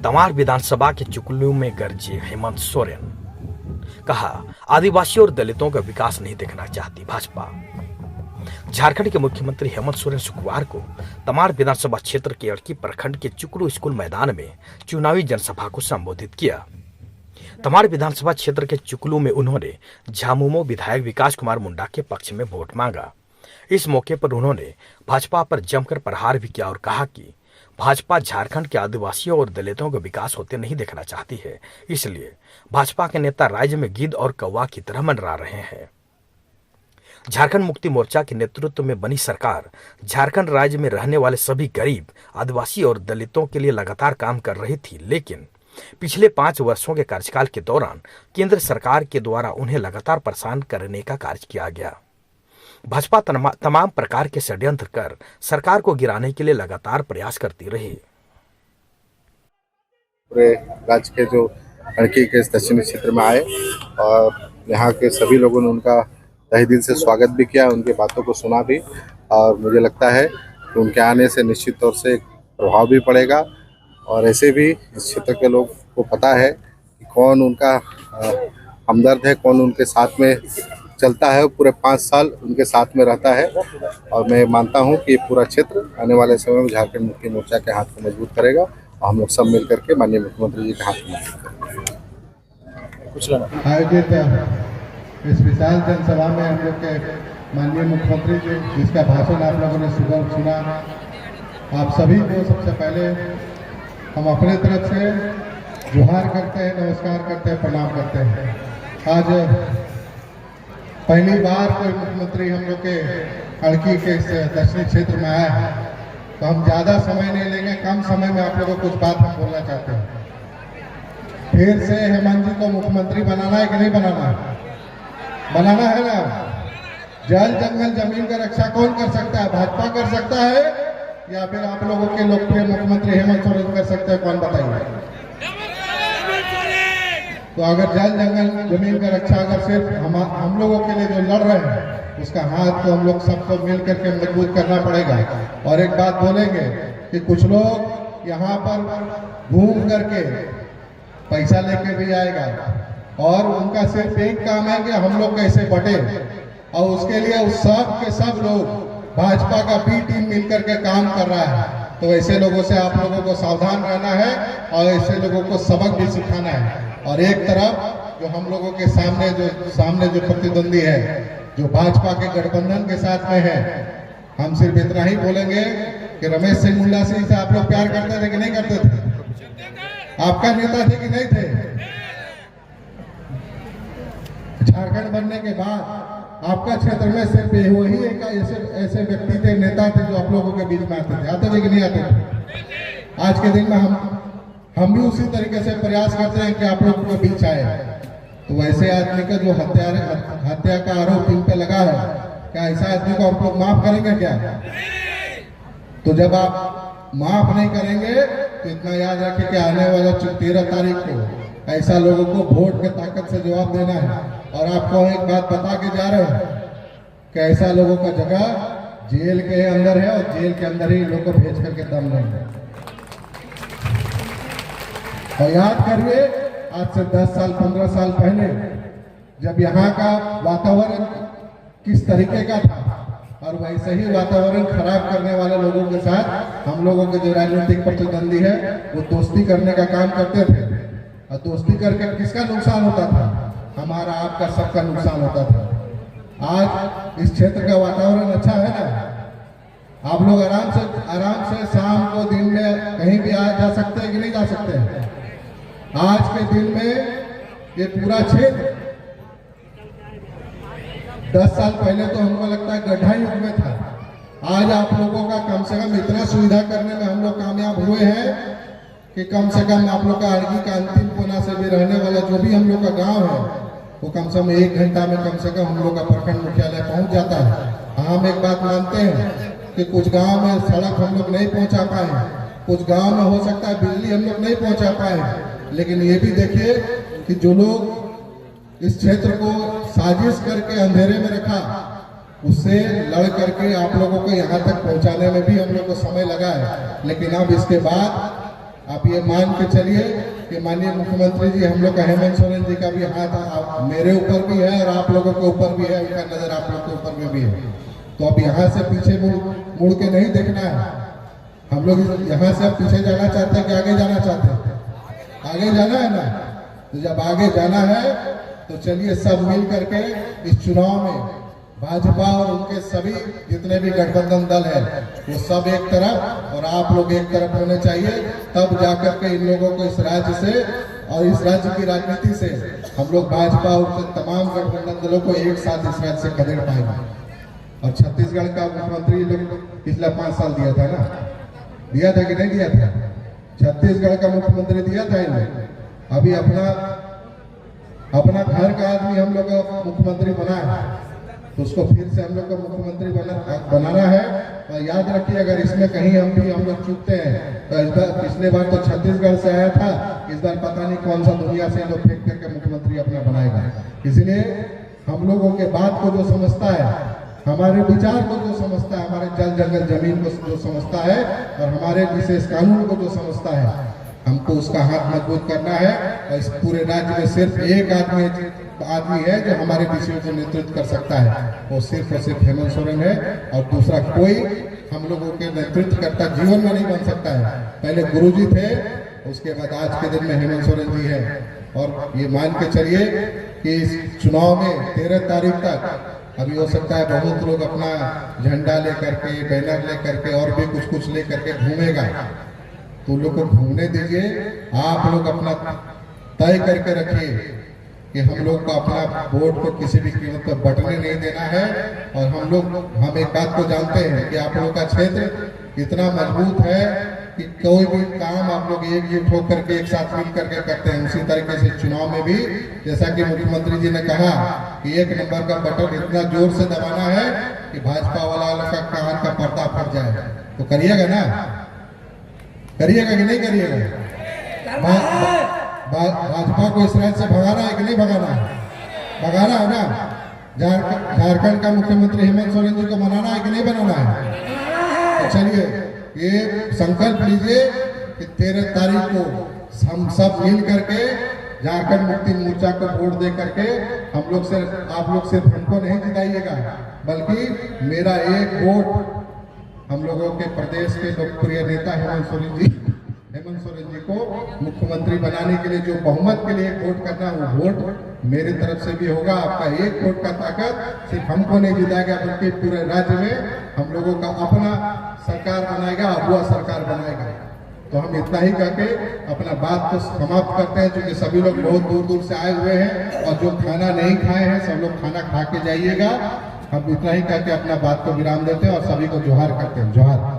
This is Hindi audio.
तमाड़ विधानसभा के चुकलू में गरजे हेमंत सोरेन। कहा, आदिवासियों और दलितों का विकास नहीं देखना चाहती भाजपा। झारखंड के मुख्यमंत्री हेमंत सोरेन शुक्रवार को तमाड़ विधानसभा क्षेत्र के अड़की प्रखंड के चुकलू स्कूल मैदान में चुनावी जनसभा को संबोधित किया। तमाड़ विधानसभा क्षेत्र के चुकलू में उन्होंने झामुमो विधायक विकास कुमार मुंडा के पक्ष में वोट मांगा। इस मौके पर उन्होंने भाजपा पर जमकर प्रहार भी किया और कहा कि भाजपा झारखंड के आदिवासियों और दलितों का विकास होते नहीं देखना चाहती है, इसलिए भाजपा के नेता राज्य में गिद्ध और कौवा की तरह मंडरा रहे हैं। झारखंड मुक्ति मोर्चा के नेतृत्व में बनी सरकार झारखंड राज्य में रहने वाले सभी गरीब, आदिवासी और दलितों के लिए लगातार काम कर रही थी, लेकिन पिछले 5 वर्षों के कार्यकाल के दौरान केंद्र सरकार के द्वारा उन्हें लगातार परेशान करने का कार्य किया गया। भाजपा तमाम प्रकार के षड्यंत्र कर सरकार को गिराने के लिए लगातार प्रयास करती रही। पूरे राज्य के जो अड़की के दक्षिणी क्षेत्र में आए और यहाँ के सभी लोगों ने उनका तहे दिल से स्वागत भी किया, उनकी बातों को सुना भी, और मुझे लगता है कि उनके आने से निश्चित तौर से एक प्रभाव भी पड़ेगा। और ऐसे भी इस क्षेत्र के लोग को पता है कि कौन उनका हमदर्द है, कौन उनके साथ में चलता है, पूरे 5 साल उनके साथ में रहता है। और मैं मानता हूं कि पूरा क्षेत्र आने वाले समय में झारखंड मुक्ति मोर्चा के हाथ को मजबूत करेगा और हम लोग सब मिल करके माननीय मुख्यमंत्री जी के हाथ को मजबूत करेंगे। कुछ आयोजित इस विशाल जनसभा में हम लोग के माननीय मुख्यमंत्री जी, जिसका भाषण आप लोगों ने सुबह सुना, आप सभी को सबसे पहले हम अपने तरफ से जोहार करते हैं, नमस्कार करते हैं, प्रणाम करते हैं। आज पहली बार कोई मुख्यमंत्री हम लोग के अड़की के दक्षिणी क्षेत्र में आया है, तो हम ज़्यादा समय नहीं लेंगे, कम समय में आप लोगों को कुछ बात हम बोलना चाहते हैं। फिर से हेमंत जी को मुख्यमंत्री बनाना है कि नहीं बनाना है? बनाना है ना। जल जंगल जमीन का रक्षा कौन कर सकता है? भाजपा कर सकता है या फिर आप लोगों के लोकप्रिय मुख्यमंत्री हेमंत सोरेन कर सकते हैं? कौन बताइए। तो अगर जल जंगल जमीन का रक्षा अगर सिर्फ हम लोगों के लिए जो लड़ रहे हैं, उसका हाथ तो हम लोग सबको मिल करके मजबूत करना पड़ेगा। और एक बात बोलेंगे कि कुछ लोग यहाँ पर घूम करके पैसा लेके भी आएगा और उनका सिर्फ एक काम है कि हम लोग कैसे बटे, और उसके लिए उस सब के सब लोग भाजपा का बी टीम मिल करके काम कर रहा है। तो ऐसे लोगों से आप लोगों को सावधान रहना है और ऐसे लोगों को सबक भी सिखाना है। और एक तरफ जो हम लोगों के सामने जो प्रतिद्वंदी है, जो भाजपा के गठबंधन के साथ में है, हम सिर्फ इतना ही बोलेंगे कि रमेश सिंह मुंडा सिंह से आप लोग प्यार करते थे कि नहीं करते थे? आपका नेता थे कि नहीं थे? झारखंड बनने के बाद आपका क्षेत्र में सिर्फ वही एक ऐसे व्यक्ति थे, नेता थे जो आप लोगों के बीच में आते थे कि नहीं आते थे? आज के दिन में हम भी उसी तरीके से प्रयास करते हैं कि आप लोगों के बीच आए। तो वैसे आदमी का जो हत्या का आरोप इन पे लगा है, क्या ऐसा आदमी को आप लोग माफ करेंगे क्या? तो जब आप माफ नहीं करेंगे तो इतना याद रखें कि आने वाला 13 तारीख को ऐसा लोगों को वोट के ताकत से जवाब देना है। और आपको एक बात बता के जा रहे हैं कि ऐसा लोगों का जगह जेल के अंदर है और जेल के अंदर ही लोगों को भेज करके दम लेंगे। और याद करिए, आज से 10 साल 15 साल पहले जब यहाँ का वातावरण किस तरीके का था, और वैसे ही वातावरण खराब करने वाले लोगों के साथ हम लोगों के जो राजनीतिक प्रतिद्वंदी है वो दोस्ती करने का काम करते थे। और दोस्ती करके किसका नुकसान होता था? हमारा, आपका, सबका नुकसान होता था। आज इस क्षेत्र का वातावरण अच्छा है ना। आप लोग आराम से शाम को दिन में कहीं भी आ जा सकते हैं कि नहीं जा सकते हैं? आज के दिन में ये पूरा क्षेत्र 10 साल पहले तो हमको लगता है गड्ढा युग में था। आज आप लोगों का कम से कम इतना सुविधा करने में हम लोग कामयाब हुए हैं कि कम से कम आप लोग का अड़की का अंतिम कोना से भी रहने वाला जो भी हम लोग का गांव है, वो कम से कम 1 घंटा में कम से कम हम लोग का प्रखंड मुख्यालय पहुंच जाता है। हम एक बात मानते हैं कि कुछ गांव में सड़क हम लोग नहीं पहुंचा पाए, कुछ गांव में हो सकता है बिजली हम लोग नहीं पहुंचा पाए, लेकिन ये भी देखिए कि जो लोग इस क्षेत्र को साजिश करके अंधेरे में रखा, उससे लड़ करके आप लोगों को यहाँ तक पहुँचाने में भी हम लोग को समय लगा है। लेकिन अब इसके बाद आप ये मान के चलिए कि माननीय मुख्यमंत्री जी, हम लोग का हेमंत सोरेन जी का भी हाथ मेरे ऊपर भी है और आप लोगों के ऊपर भी है, उनका नजर आप लोग के ऊपर में भी है। तो अब यहाँ से पीछे मुड़ के नहीं देखना है। हम लोग यहाँ से अब पीछे जाना चाहते हैं कि आगे जाना चाहते हैं? आगे जाना है ना। तो जब आगे जाना है तो चलिए सब मिल करके इस चुनाव में भाजपा और उनके सभी जितने भी गठबंधन दल है वो सब एक तरफ और आप लोग एक तरफ होने चाहिए। तब जाकर के इन लोगों को इस राज्य से और इस राज्य की राजनीति से हम लोग भाजपा और तमाम गठबंधन दलों को एक साथ इस राज्य से खदेड़ पाएंगे। और छत्तीसगढ़ का मुख्यमंत्री लोग पिछला 5 साल दिया था ना, दिया था कि नहीं दिया था? छत्तीसगढ़ का मुख्यमंत्री दिया था इन्हें। अभी अपना घर का आदमी हम लोग का मुख्यमंत्री बना है, तो उसको फिर से हम लोग को मुख्यमंत्री बनाना है। और याद रखिए, अगर इसमें कहीं हम लोग चूकते हैं तो इस बार, पिछले बार तो छत्तीसगढ़ से आया था, इस बार पता नहीं कौन सा दुनिया से लोग फेंक करके मुख्यमंत्री अपना बनाएगा। इसलिए हम लोगों के बात को जो समझता है, हमारे विचार को जो समझता है, हमारे जल जंगल जमीन को जो समझता है और हमारे विशेष कानून को जो समझता है, हमको उसका हाथ मजबूत करना है। और इस पूरे राज्य में सिर्फ एक आदमी है जो हमारे विषयों को नेतृत्व कर सकता है, वो सिर्फ और सिर्फ हेमंत सोरेन है। और दूसरा कोई हम लोगों के नेतृत्व करता जीवन में नहीं बन सकता है। पहले गुरुजी थे, उसके बाद आज के दिन में हेमंत सोरेन जी है। और ये मान के चलिए कि इस चुनाव में 13 तारीख तक अभी हो सकता है बहुत लोग अपना झंडा लेकर के, बैनर लेकर के और भी कुछ लेकर के घूमेगा, तो उन लोग को घूमने दीजिए। आप लोग अपना तय करके रखिए कि हम लोग को अपना वोट को किसी भी कीमत पर बटने नहीं देना है। और हम एक बात को जानते हैं कि आप लोगों का क्षेत्र इतना मजबूत है कि कोई भी काम आप लोग एकजुट होकर के एक साथ मिल करके करते हैं। उसी तरीके से चुनाव में भी, जैसा कि मुख्यमंत्री जी ने कहा कि 1 नंबर का बटन इतना जोर से दबाना है कि भाजपा वाला का कान का पर्दा फट जाए। तो करिएगा ना, करिएगा कि नहीं करिएगा? भाजपा को इस राज्य से भगाना है कि नहीं भगाना है? भगाना है ना। झारखंड का मुख्यमंत्री हेमंत सोरेन जी को बनाना है कि नहीं बनाना है? तो चलिए ये संकल्प लीजिए कि 13 तारीख को हम सब मिल करके झारखंड मुक्ति मोर्चा को वोट दे करके आप लोग सिर्फ हमको नहीं जिताइएगा, बल्कि मेरा एक वोट हम लोगों के प्रदेश के लोकप्रिय नेता हेमंत सोरेन जी को मुख्यमंत्री बनाने के लिए जो बहुमत के लिए वोट करना, वो वोट मेरे तरफ से भी होगा। आपका एक वोट का ताकत सिर्फ हमको नहीं जिताएगा, बल्कि पूरे राज्य में हम लोगों का अपना सरकार बनाएगा, अगुआ सरकार बनाएगा। तो हम इतना ही करके अपना बात को समाप्त करते हैं, क्योंकि सभी लोग बहुत दूर दूर से आए हुए हैं और जो खाना नहीं खाए हैं सब लोग खाना खा के जाइएगा। हम इतना ही करके अपना बात को विराम देते हैं और सभी को जोहार करते हैं। जोहार।